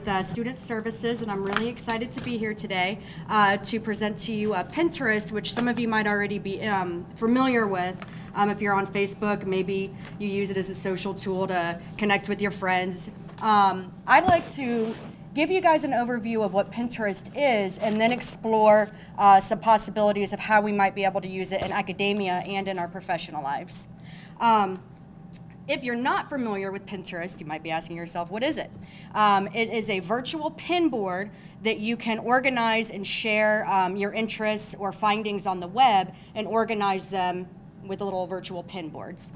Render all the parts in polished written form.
with Student Services, and I'm really excited to be here today to present to you Pinterest, which some of you might already be familiar with. If you're on Facebook, maybe you use it as a social tool to connect with your friends. I'd like to give you guys an overview of what Pinterest is and then explore some possibilities of how we might be able to use it in academia and in our professional lives. If you're not familiar with Pinterest, you might be asking yourself, what is it? It is a virtual pin board that you can organize and share your interests or findings on the web and organize them with little virtual pin boards.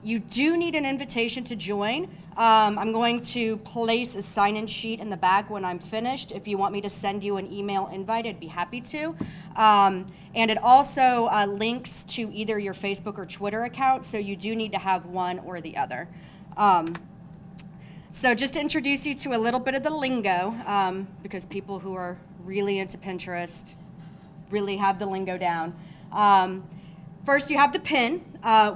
You do need an invitation to join. I'm going to place a sign-in sheet in the back when I'm finished. If you want me to send you an email invite, I'd be happy to. And it also links to either your Facebook or Twitter account, so you do need to have one or the other. So just to introduce you to a little bit of the lingo, because people who are really into Pinterest really have the lingo down. First, you have the pin,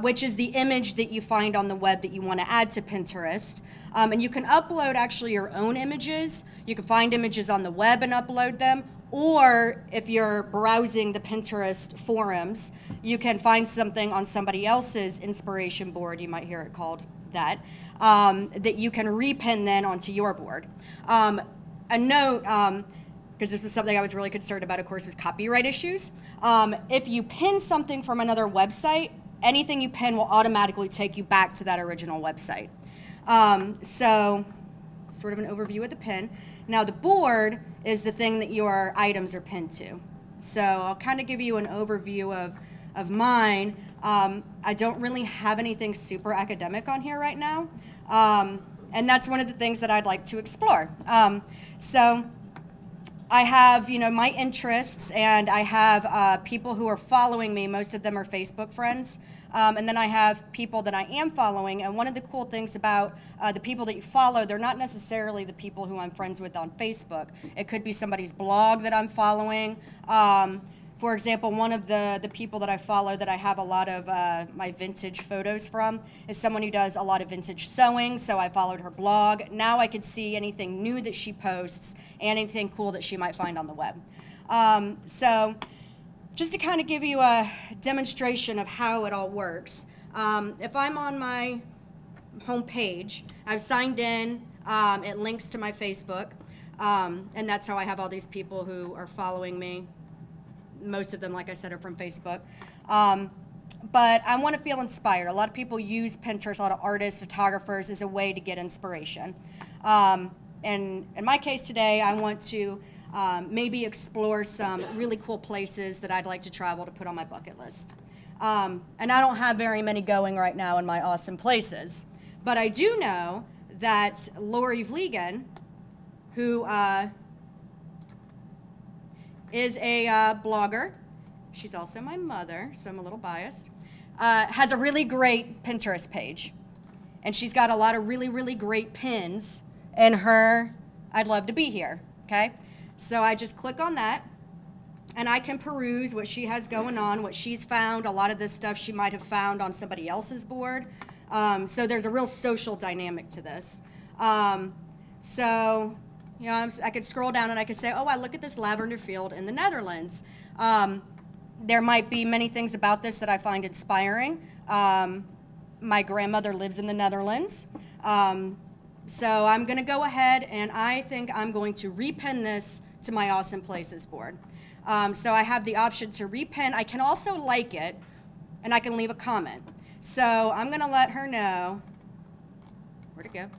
which is the image that you find on the web that you want to add to Pinterest. And you can upload actually your own images. You can find images on the web and upload them. Or if you're browsing the Pinterest forums, you can find something on somebody else's inspiration board, you might hear it called that, that you can repin then onto your board. A note, because this is something I was really concerned about, of course, was copyright issues. If you pin something from another website, anything you pin will automatically take you back to that original website. So, sort of an overview of the pin. Now, the board is the thing that your items are pinned to. So I'll kind of give you an overview of mine. I don't really have anything super academic on here right now. And that's one of the things that I'd like to explore. So I have, my interests, and I have people who are following me. Most of them are Facebook friends. And then I have people that I am following. And one of the cool things about the people that you follow, they're not necessarily the people who I'm friends with on Facebook. It could be somebody's blog that I'm following. For example, one of the people that I follow that I have a lot of my vintage photos from is someone who does a lot of vintage sewing, so I followed her blog. Now I could see anything new that she posts and anything cool that she might find on the web. So just to kind of give you a demonstration of how it all works, if I'm on my home page, I've signed in, it links to my Facebook, and that's how I have all these people who are following me. Most of them, like I said, are from Facebook. But I want to feel inspired. A lot of people use Pinterest, a lot of artists, photographers, as a way to get inspiration. And in my case today, I want to maybe explore some really cool places that I'd like to travel to put on my bucket list. And I don't have very many going right now in my awesome places. But I do know that Lori Vliegen, who is a blogger, she's also my mother, so I'm a little biased, has a really great Pinterest page. And she's got a lot of really, really great pins in her I'd love to be here, okay? So I just click on that, and I can peruse what she has going on, what she's found, a lot of this stuff she might have found on somebody else's board. So there's a real social dynamic to this. So, I could scroll down and I could say, oh, I look at this lavender field in the Netherlands. There might be many things about this that I find inspiring. My grandmother lives in the Netherlands. So I'm going to go ahead and I think I'm going to repin this to my Awesome Places board. So I have the option to repin. I can also like it, and I can leave a comment. So I'm going to let her know. Where'd it go?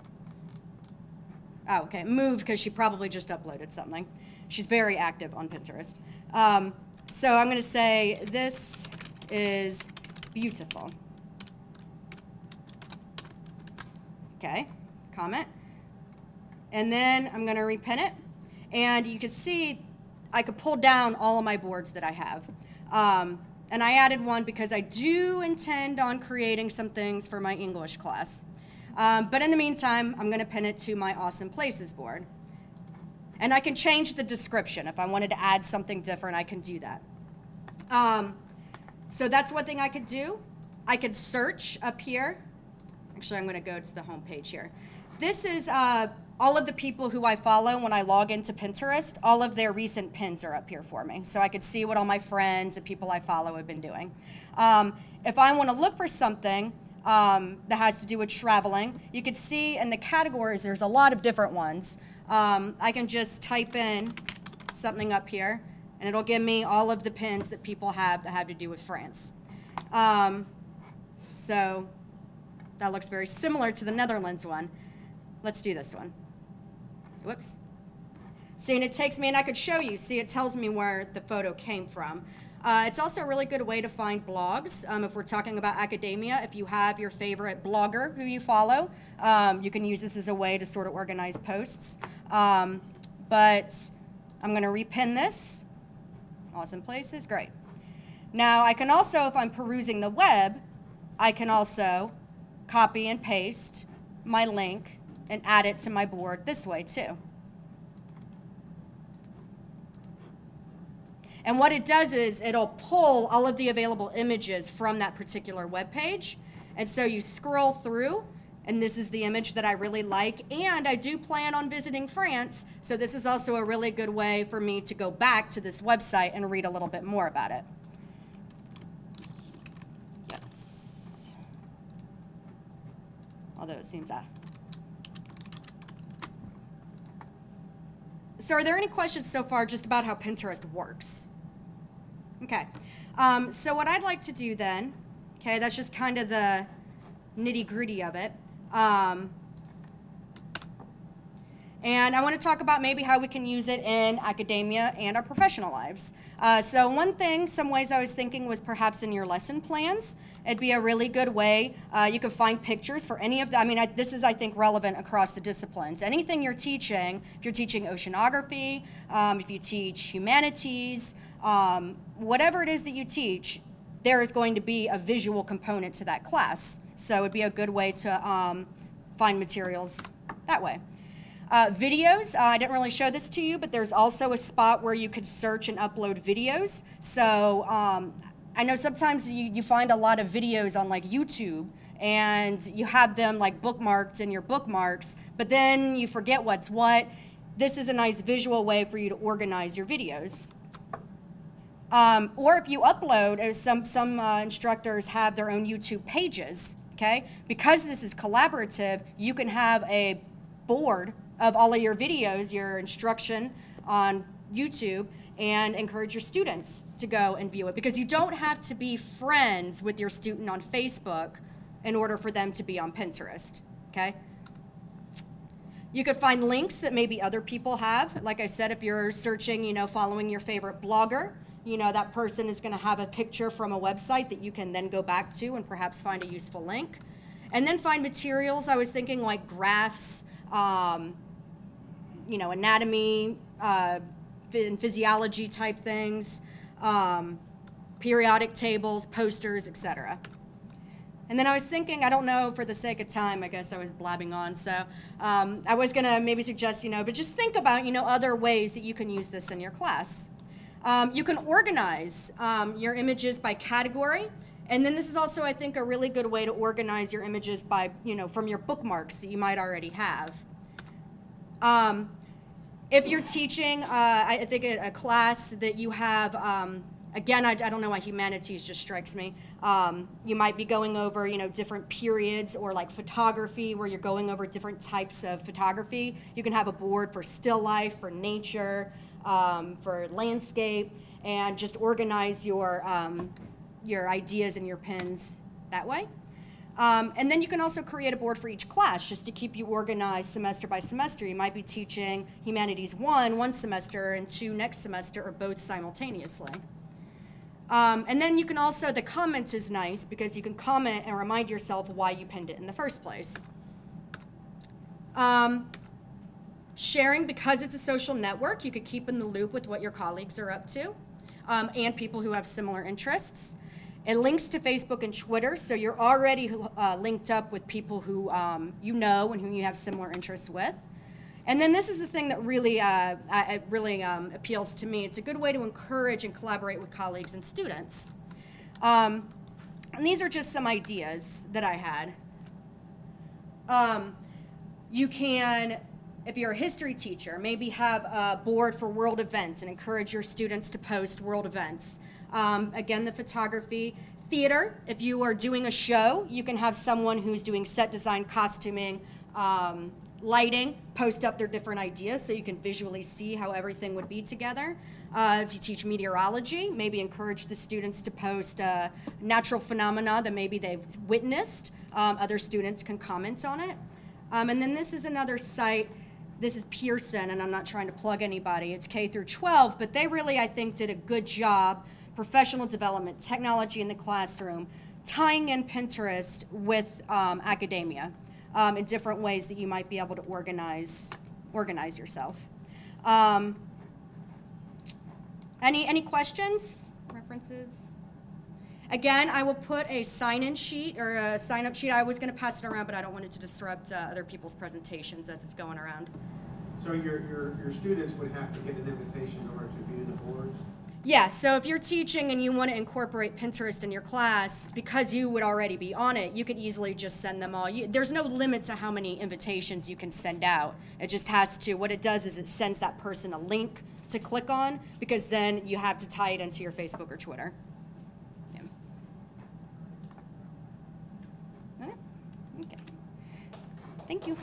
Oh, okay, moved because she probably just uploaded something. She's very active on Pinterest. So I'm going to say, this is beautiful. Okay, comment. And then I'm going to repin it. And you can see I could pull down all of my boards that I have. And I added one because I do intend on creating some things for my English class. But in the meantime, I'm going to pin it to my Awesome Places board. And I can change the description. If I wanted to add something different, I can do that. So that's one thing I could do. I could search up here. Actually, I'm going to go to the home page here. This is all of the people who I follow when I log into Pinterest, all of their recent pins are up here for me. So I could see what all my friends and people I follow have been doing. If I want to look for something that has to do with traveling, you can see in the categories, there's a lot of different ones. I can just type in something up here, and it'll give me all of the pins that people have that have to do with France. So that looks very similar to the Netherlands one. Let's do this one. Whoops. See, and it takes me, and I could show you. See, it tells me where the photo came from. It's also a really good way to find blogs. If we're talking about academia, if you have your favorite blogger who you follow, you can use this as a way to sort of organize posts. But I'm going to repin this. Awesome places, great. Now, I can also, if I'm perusing the web, I can also copy and paste my link and add it to my board this way too. And what it does is it'll pull all of the available images from that particular web page. And so you scroll through, and this is the image that I really like. And I do plan on visiting France, so this is also a really good way for me to go back to this website and read a little bit more about it. Yes. Although it seems So are there any questions so far just about how Pinterest works? Okay, so what I'd like to do then, okay, that's just kind of the nitty-gritty of it. And I want to talk about maybe how we can use it in academia and our professional lives. So one thing, some ways I was thinking was perhaps in your lesson plans. It'd be a really good way. You can find pictures for any of the, this is, I think, relevant across the disciplines. Anything you're teaching, if you're teaching oceanography, if you teach humanities, whatever it is that you teach, there is going to be a visual component to that class. So it'd be a good way to find materials that way. Videos, I didn't really show this to you, but there's also a spot where you could search and upload videos. So I know sometimes you find a lot of videos on like YouTube and you have them like bookmarked in your bookmarks, but then you forget what's what. This is a nice visual way for you to organize your videos. Or if you upload, as some instructors have their own YouTube pages, okay? Because this is collaborative, you can have a board of all of your videos, your instruction on YouTube, and encourage your students to go and view it, because you don't have to be friends with your student on Facebook in order for them to be on Pinterest, okay? You could find links that maybe other people have. Like I said, if you're searching, following your favorite blogger, that person is going to have a picture from a website that you can then go back to and perhaps find a useful link. And then find materials, I was thinking like graphs, anatomy, and physiology type things, periodic tables, posters, etc. And then I was thinking, I don't know, for the sake of time, I guess I was blabbing on, so I was going to maybe suggest, but just think about, other ways that you can use this in your class. You can organize your images by category. And then this is also, I think, a really good way to organize your images by, from your bookmarks that you might already have. If you're teaching, I think a class that you have, again, I don't know why humanities just strikes me. You might be going over, different periods, or like photography, where you're going over different types of photography. You can have a board for still life, for nature, for landscape, and just organize your ideas and your pins that way. And then you can also create a board for each class just to keep you organized semester by semester. You might be teaching Humanities 1 one semester and 2 next semester, or both simultaneously. And then you can also, the comment is nice because you can comment and remind yourself why you pinned it in the first place. Sharing, because it's a social network, you could keep in the loop with what your colleagues are up to, and people who have similar interests. It links to Facebook and Twitter, so you're already linked up with people who you know and who you have similar interests with. And then this is the thing that really, appeals to me. It's a good way to encourage and collaborate with colleagues and students. And these are just some ideas that I had. You can If you're a history teacher, maybe have a board for world events and encourage your students to post world events. Again, the photography. Theater, if you are doing a show, you can have someone who's doing set design, costuming, lighting, post up their different ideas so you can visually see how everything would be together. If you teach meteorology, maybe encourage the students to post natural phenomena that maybe they've witnessed. Other students can comment on it. And then this is another site. This is Pearson, and I'm not trying to plug anybody. It's K through 12, but they really, I think, did a good job. Professional development, technology in the classroom, tying in Pinterest with academia in different ways that you might be able to organize yourself. Any questions, references? Again, I will put a sign-in sheet or a sign-up sheet. I was going to pass it around, but I don't want it to disrupt other people's presentations as it's going around. So your students would have to get an invitation in order to view the boards? Yeah, so if you're teaching and you want to incorporate Pinterest in your class, because you would already be on it, you could easily just send them all. There's no limit to how many invitations you can send out. It just has to, what it does is it sends that person a link to click on, because then you have to tie it into your Facebook or Twitter. Yeah. Okay. Thank you.